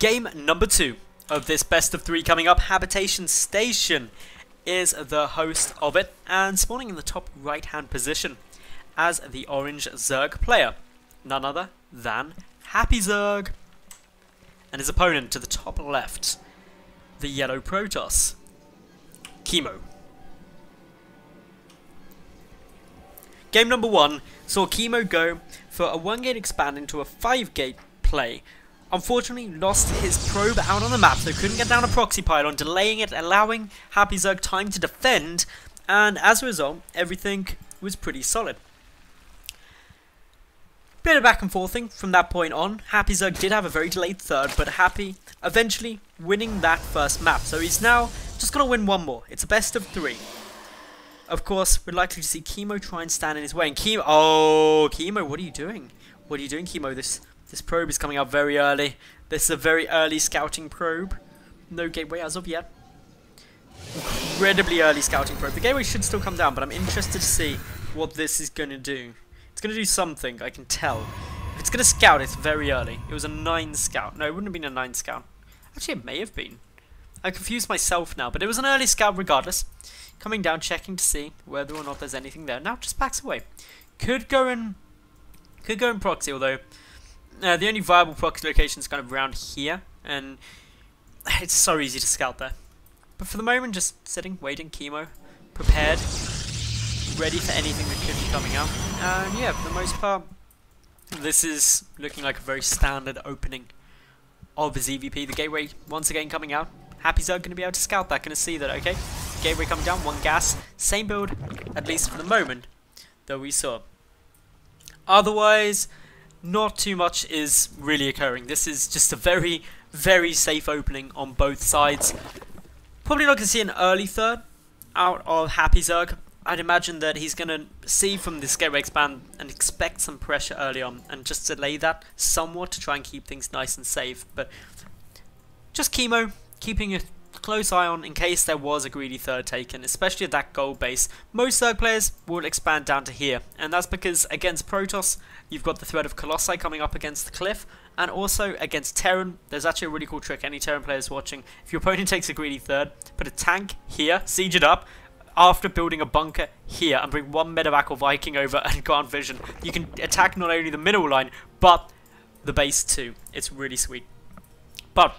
Game number 2 of this best of 3 coming up. Habitation Station is the host of it, and spawning in the top right hand position as the orange Zerg player, none other than HappyZerg, and his opponent to the top left, the yellow Protoss, Kimo. Game number 1 saw Kimo go for a 1-gate expand into a 5-gate play. Unfortunately, lost his probe out on the map, so couldn't get down a proxy pylon, delaying it, allowing HappyZerg time to defend, and as a result, everything was pretty solid. Bit of back and forthing from that point on. HappyZerg did have a very delayed third, but Happy eventually winning that first map, so he's now just going to win one more. It's a best of 3. Of course, we're likely to see Kimo try and stand in his way, and Kimo, oh, Kimo, what are you doing? What are you doing, Kimo? This probe is coming out very early. This is a very early scouting probe. No gateway as of yet. Incredibly early scouting probe. The gateway should still come down, but I'm interested to see what this is going to do. It's going to do something, I can tell. If it's going to scout, it's very early. It was a 9 scout. No, it wouldn't have been a 9 scout. Actually, it may have been. I confused myself now, but it was an early scout regardless. Coming down, checking to see whether or not there's anything there. Now just backs away. Could go in proxy, although the only viable proxy location is kind of around here, and it's so easy to scout there. But for the moment, just sitting, waiting, Kimo, prepared, ready for anything that could be coming out. And yeah, for the most part, this is looking like a very standard opening of the ZvP. The gateway once again coming out. HappyZerg going to be able to scout that, going to see that, okay, gateway coming down, 1 gas, same build, at least for the moment, that we saw. Otherwise, not too much is really occurring. This is just a very, very safe opening on both sides. Probably not going to see an early third out of HappyZerg. I'd imagine that he's going to see from this gateway expand and expect some pressure early on and just delay that somewhat to try and keep things nice and safe. But just Kimo keeping a close eye on in case there was a greedy third taken, especially at that gold base. Most Zerg players will expand down to here, and that's because against Protoss, you've got the threat of Colossi coming up against the cliff, and also against Terran, there's actually a really cool trick. Any Terran players watching, if your opponent takes a greedy third, put a tank here, siege it up, after building a bunker here, and bring 1 medevac or Viking over and grant vision. You can attack not only the middle line, but the base too. It's really sweet. But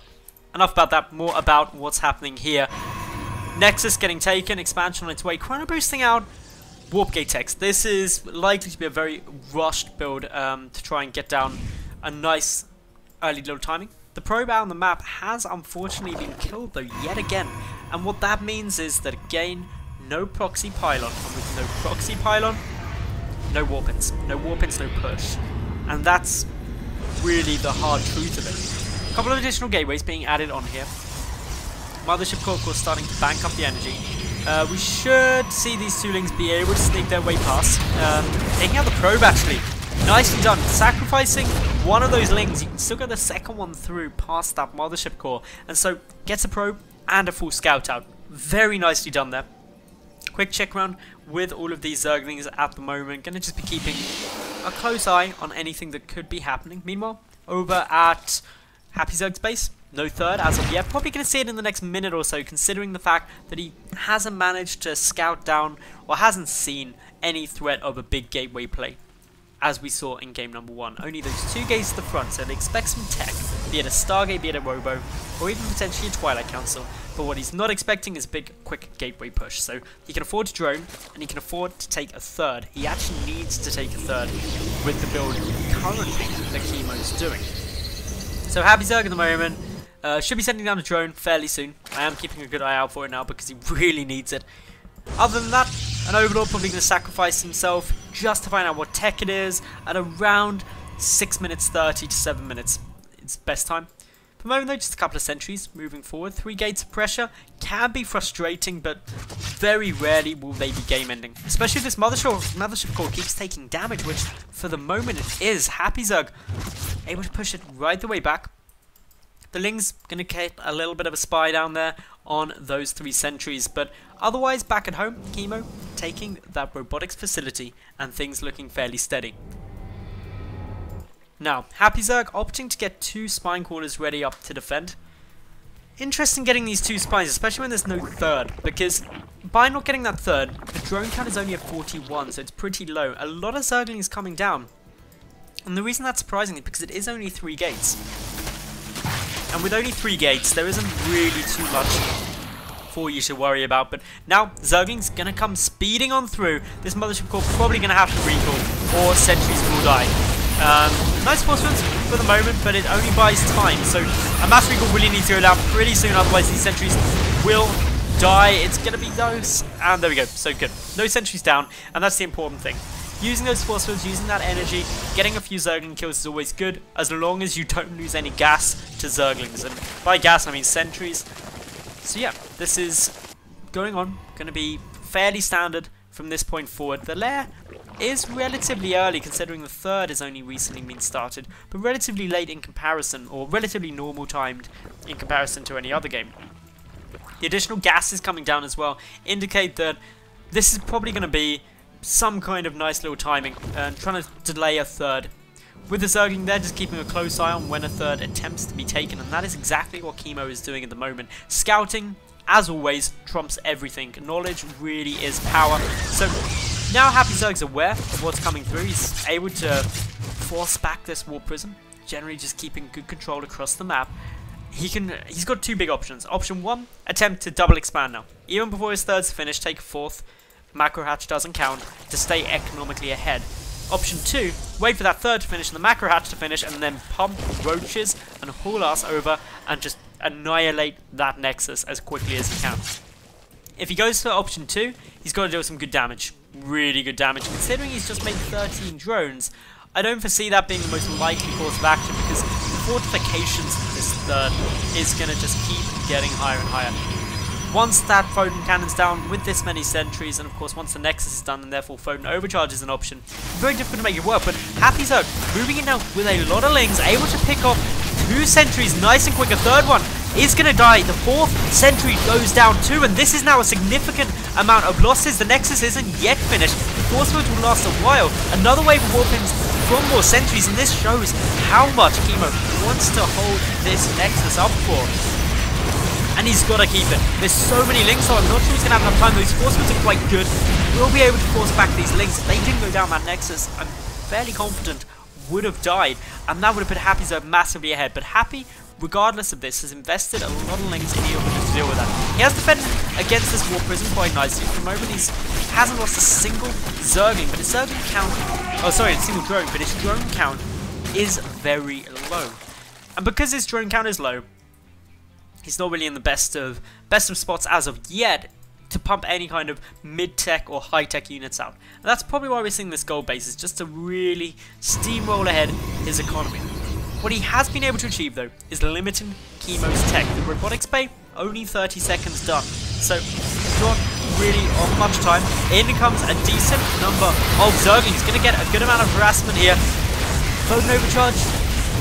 enough about that, more about what's happening here. Nexus getting taken, expansion on its way, chrono boosting out Warp Gate text. This is likely to be a very rushed build to try and get down a nice early little timing. The probe out on the map has unfortunately been killed though yet again, and what that means is that again, no proxy pylon, and with no proxy pylon, no warpins. No warpins, no push. And that's really the hard truth of it. A couple of additional gateways being added on here. Mothership core, of course, starting to bank up the energy. We should see these 2 lings be able to sneak their way past. Taking out the probe, actually. Nicely done. Sacrificing one of those lings, you can still get the second one through past that mothership core. And so, gets a probe and a full scout out. Very nicely done there. Quick check round with all of these Zerglings at the moment. Going to just be keeping a close eye on anything that could be happening. Meanwhile, over at HappyZerg's base, no third as of yet. Probably going to see it in the next minute or so, considering the fact that he hasn't managed to scout down or hasn't seen any threat of a big gateway play, as we saw in game number 1. Only those 2 gates to the front, so they expect some tech, be it a Stargate, be it a Robo, or even potentially a Twilight Council. But what he's not expecting is a big, quick gateway push. So he can afford to drone, and he can afford to take a third. He actually needs to take a third with the build currently that Kimo's doing. So HappyZerg at the moment should be sending down a drone fairly soon. I am keeping a good eye out for it now because he really needs it. Other than that, an Overlord probably going to sacrifice himself just to find out what tech it is at around 6 minutes 30 to 7 minutes. It's best time. For the moment though, just a couple of sentries moving forward. 3 gates of pressure can be frustrating, but very rarely will they be game ending. Especially if this mothership core keeps taking damage, which for the moment it is. HappyZerg able to push it right the way back. The Ling's going to get a little bit of a spy down there on those 3 sentries, but otherwise back at home, Kimo taking that robotics facility and things looking fairly steady. Now, HappyZerg opting to get 2 spine callers ready up to defend. Interesting getting these 2 spines, especially when there's no third, because by not getting that third, the drone count is only at 41, so it's pretty low. A lot of Zerglings coming down. And the reason that's surprising is because it is only 3 gates. And with only 3 gates, there isn't really too much for you to worry about. But now, Zergling's gonna come speeding on through. This Mothership Core probably gonna have to recall, or sentries will die. Nice force fields for the moment, but it only buys time. So a mass recall really needs to go down pretty soon, otherwise these sentries will die. It's gonna be those, and there we go. So good. No sentries down, and that's the important thing. Using those force fields, using that energy, getting a few Zergling kills is always good, as long as you don't lose any gas to Zerglings. And by gas, I mean sentries. So yeah, this is going on. Going to be fairly standard from this point forward. The lair is relatively early, considering the third has only recently been started, but relatively late in comparison, or relatively normal timed in comparison to any other game. The additional gases coming down as well indicate that this is probably going to be some kind of nice little timing and trying to delay a third. With the Zergling there, just keeping a close eye on when a third attempts to be taken, and that is exactly what Kimo is doing at the moment. Scouting, as always, trumps everything. Knowledge really is power. So now HappyZerg's aware of what's coming through. He's able to force back this Warp Prism, generally just keeping good control across the map. He's got 2 big options. Option 1, attempt to double expand now. Even before his third's finished, take a 4th. Macro hatch doesn't count to stay economically ahead. Option 2, wait for that third to finish and the macro hatch to finish, and then pump roaches and haul us over and just annihilate that Nexus as quickly as he can. If he goes for option 2, he's got to deal some good damage. Really good damage. Considering he's just made 13 drones, I don't foresee that being the most likely course of action, because the fortifications of this third is going to just keep getting higher and higher. Once that Photon Cannon's down with this many sentries, and of course once the Nexus is done and therefore Photon Overcharge is an option, very difficult to make it work, but HappyZerg moving in now with a lot of lings, able to pick off 2 sentries nice and quick. A third one is going to die, the 4th sentry goes down too, and this is now a significant amount of losses. The Nexus isn't yet finished, the force fields will last a while, another wave of warpins from more sentries, and this shows how much Kimo wants to hold this Nexus up for. And he's got to keep it. There's so many links, so I'm not sure he's going to have enough time. Those force fields are quite good. We'll be able to force back these links. If they didn't go down that Nexus, I'm fairly confident would have died, and that would have put HappyZerg massively ahead. But Happy, regardless of this, has invested a lot of links in order to deal with that. He has defended against this Warp Prism quite nicely. For the moment, he hasn't lost a single Zergling, but his Zergling count, a single drone, but his drone count is very low. And because his drone count is low, he's not really in the best of spots as of yet to pump any kind of mid-tech or high-tech units out. And that's probably why we're seeing this gold base, is just to really steamroll ahead his economy. What he has been able to achieve though is limiting Kimo's tech. The robotics bay, only 30 seconds done, so not really on much time. In comes a decent number of Zerglings. He's going to get a good amount of harassment here. Photon Overcharge,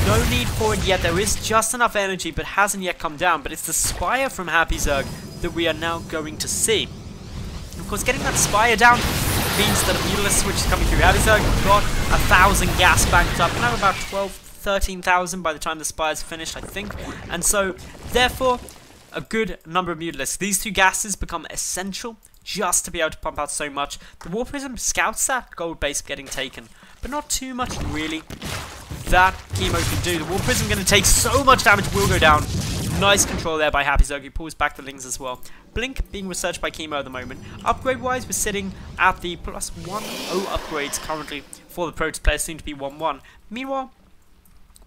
no need for it yet. There is just enough energy, but hasn't yet come down. But it's the Spire from HappyZerg that we are now going to see. And of course, getting that Spire down means that a Mutalisk switch is coming through. HappyZerg got 1,000 gas banked up, and now about 13,000 by the time the Spire's finished, I think. And so, therefore, a good number of Mutalisks. These 2 gases become essential just to be able to pump out so much. The Warp Prism scouts that gold base getting taken, but not too much really that Kimo can do. The Warp Prism going to take so much damage, will go down. Nice control there by HappyZerg, who pulls back the Lings as well. Blink being researched by Kimo at the moment. Upgrade-wise, we're sitting at the +1/0 upgrades currently for the Protoss players, soon to be 1/1. Meanwhile,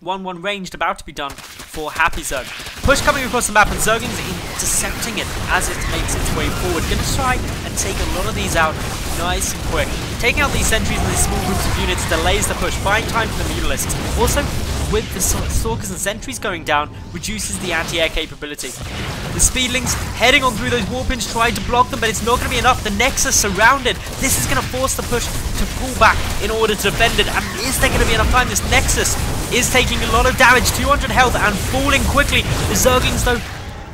1/1 ranged about to be done for HappyZerg. Push coming across the map, and Zergling's intercepting it as it makes its way forward. Going to try and take a lot of these out nice and quick. Taking out these sentries and these small groups of units delays the push, buying time for the Mutalisks. Also, with the Stalkers and Sentries going down, reduces the anti-air capability. The Speedlings heading on through those warpins, trying to block them, but it's not going to be enough. The Nexus surrounded. This is going to force the push to pull back in order to defend it. And is there going to be enough time? This Nexus is taking a lot of damage, 200 health, and falling quickly. The Zerglings, though,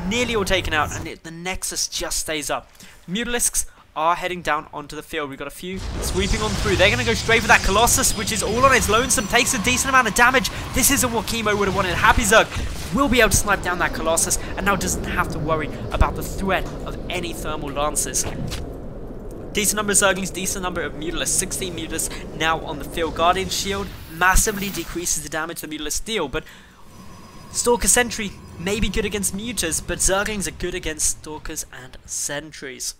nearly all taken out, and the Nexus just stays up. Mutalisks are heading down onto the field. We've got a few sweeping on through. They're going to go straight for that Colossus, which is all on its lonesome. Takes a decent amount of damage. This isn't what Kimo would have wanted. HappyZerg will be able to snipe down that Colossus and now doesn't have to worry about the threat of any thermal lances. Decent number of Zerglings, decent number of Mutalisks. 16 Mutalisks now on the field. Guardian Shield massively decreases the damage the Mutalisks deal, but Stalker Sentry may be good against Mutas, but Zerglings are good against Stalkers and Sentries.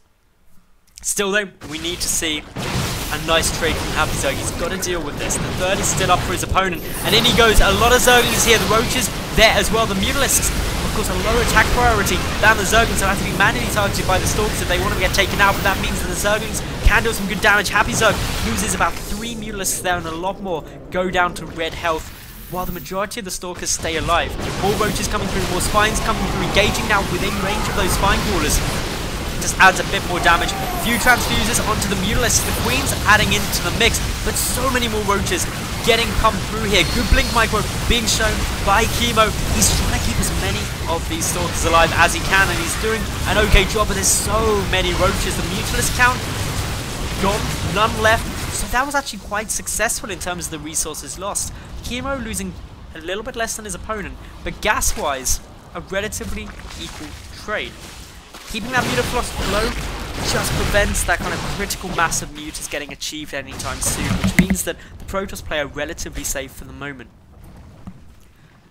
Still though, we need to see a nice trade from HappyZerg. He's got to deal with this. The third is still up for his opponent, and in he goes. A lot of Zerglings here. The Roaches there as well. The Mutalisks, of course, a lower attack priority than the Zerglings, so have to be manually targeted by the Stalkers if they want to get taken out, but that means that the Zerglings can do some good damage. HappyZerg loses about 3 Mutalisks there, and a lot more go down to red health, while the majority of the Stalkers stay alive. More Roaches coming through, more Spines coming through, engaging now within range of those Spine Crawlers. Just adds a bit more damage. Few transfuses onto the Mutalisks. The Queen's adding into the mix, but so many more Roaches getting pumped through here. Good Blink Micro being shown by Kimo. He's trying to keep as many of these Stalkers alive as he can, and he's doing an okay job, but there's so many Roaches. The Mutalisk count gone, none left. So that was actually quite successful in terms of the resources lost. Kimo losing a little bit less than his opponent, but gas-wise, a relatively equal trade. Keeping that Mutafloss low just prevents that kind of critical mass of Mutas getting achieved anytime soon, which means that the Protoss play are relatively safe for the moment.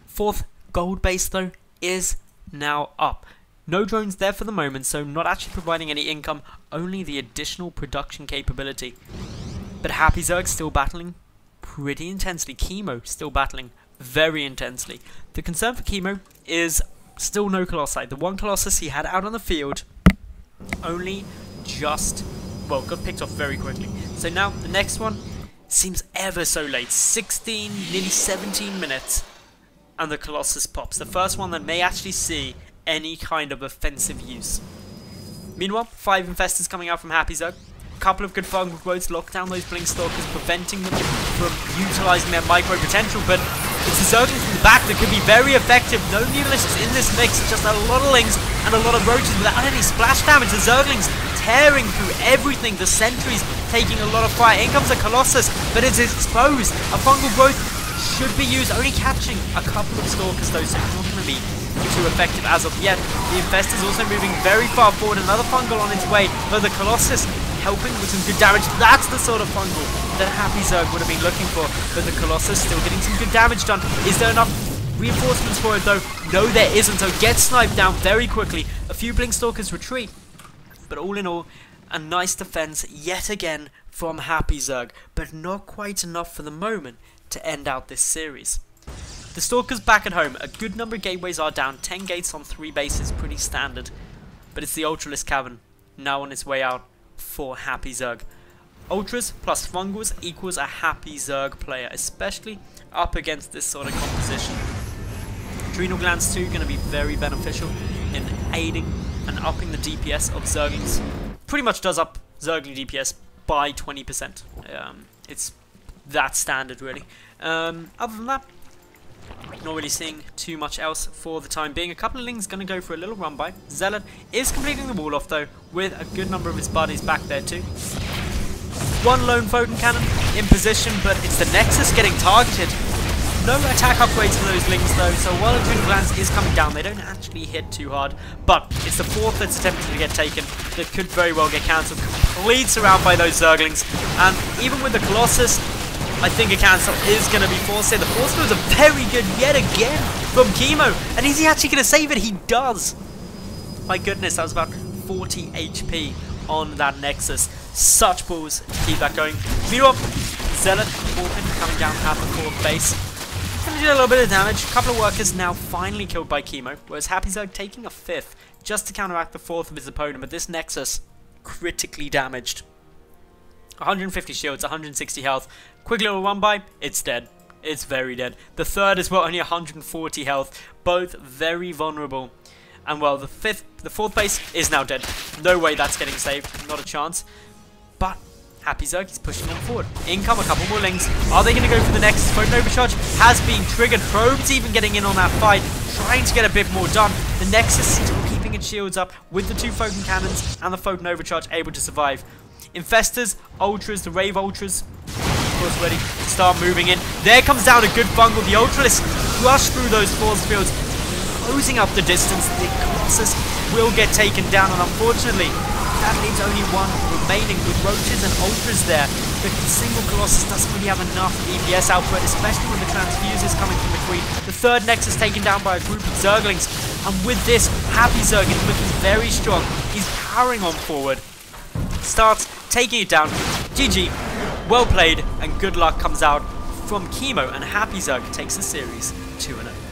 Fourth gold base, though, is now up. No drones there for the moment, so not actually providing any income, only the additional production capability. But HappyZerg still battling pretty intensely. Kimo still battling very intensely. The concern for Kimo is still no Colossi. The one Colossus he had out on the field only just, well, got picked off very quickly. So now the next one seems ever so late. 16, nearly 17 minutes, and the Colossus pops. The first one that may actually see any kind of offensive use. Meanwhile, 5 Infestors coming out from HappyZerg. A couple of good fungal growths, lock down those Blink Stalkers, preventing them from utilising their micro potential, but it's the Zerglings from the back that could be very effective. No Mutalisks in this mix, just a lot of Lings and a lot of Roaches without any splash damage. The Zerglings tearing through everything, the Sentries taking a lot of fire. In comes a Colossus, but it's exposed. A fungal growth should be used, only catching a couple of Stalkers though, so it's not going to be too effective as of yet. The Infestor's also moving very far forward, another fungal on its way, but the Colossus helping with some good damage. That's the sort of fungal that HappyZerg would have been looking for, but the Colossus still getting some good damage done. Is there enough reinforcements for it though? No, there isn't, so gets sniped down very quickly. A few Blink Stalkers retreat, but all in all, a nice defense yet again from HappyZerg, but not quite enough for the moment to end out this series. The Stalkers back at home, a good number of gateways are down, 10 gates on 3 bases, pretty standard, but it's the Ultralisk Cavern now on its way out for HappyZerg. Ultras plus Fungals equals a HappyZerg player, especially up against this sort of composition. Adrenal Glands too going to be very beneficial in aiding and upping the DPS of Zerglings. Pretty much does up Zergling DPS by 20%. It's that standard really. Other than that, not really seeing too much else for the time being. A couple of Lings going to go for a little run by. Zealot is completing the wall off though, with a good number of his buddies back there too. One lone Photon Cannon in position, but it's the Nexus getting targeted. No attack upgrades for those Lings though, so while Adrenal Glands is coming down, they don't actually hit too hard. But it's the 4th that's attempted to get taken that could very well get cancelled. Complete surround by those Zerglings, and even with the Colossus, I think a cancel is going to be forced here. The force was a very good yet again from Kimo. And is he actually going to save it? He does. My goodness, that was about 40 HP on that Nexus. Such balls to keep that going. Meanwhile, Zealot coming down at the 4th base. Going to do a little bit of damage. A couple of workers now finally killed by Kimo. Whereas HappyZerg taking a 5th just to counteract the 4th of his opponent. But this Nexus critically damaged. 150 shields, 160 health. Quick little run by, it's dead. It's very dead. The 3rd as well, only 140 health. Both very vulnerable. And well, the 4th base is now dead. No way that's getting saved. Not a chance. But HappyZerg is pushing them forward. In come a couple more Lings. Are they going to go for the next? Photon Overcharge has been triggered. Probes even getting in on that fight. Trying to get a bit more done. The Nexus still keeping its shields up with the 2 Photon Cannons and the Photon Overcharge able to survive. Infestors, Ultras, the Rave Ultras, of course, ready to start moving in. There comes down a good bungle. The Ultralisk rush through those force fields, closing up the distance. The Colossus will get taken down, and unfortunately, that leaves only one remaining with Roaches and Ultras there. But the single Colossus doesn't really have enough DPS output, especially when the Transfuse is coming from the Queen. The third Nexus taken down by a group of Zerglings, and with this, HappyZerg is looking very strong. He's powering on forward, starts taking it down. GG, well played, and good luck comes out from Kimo, and HappyZerg takes the series 2-0.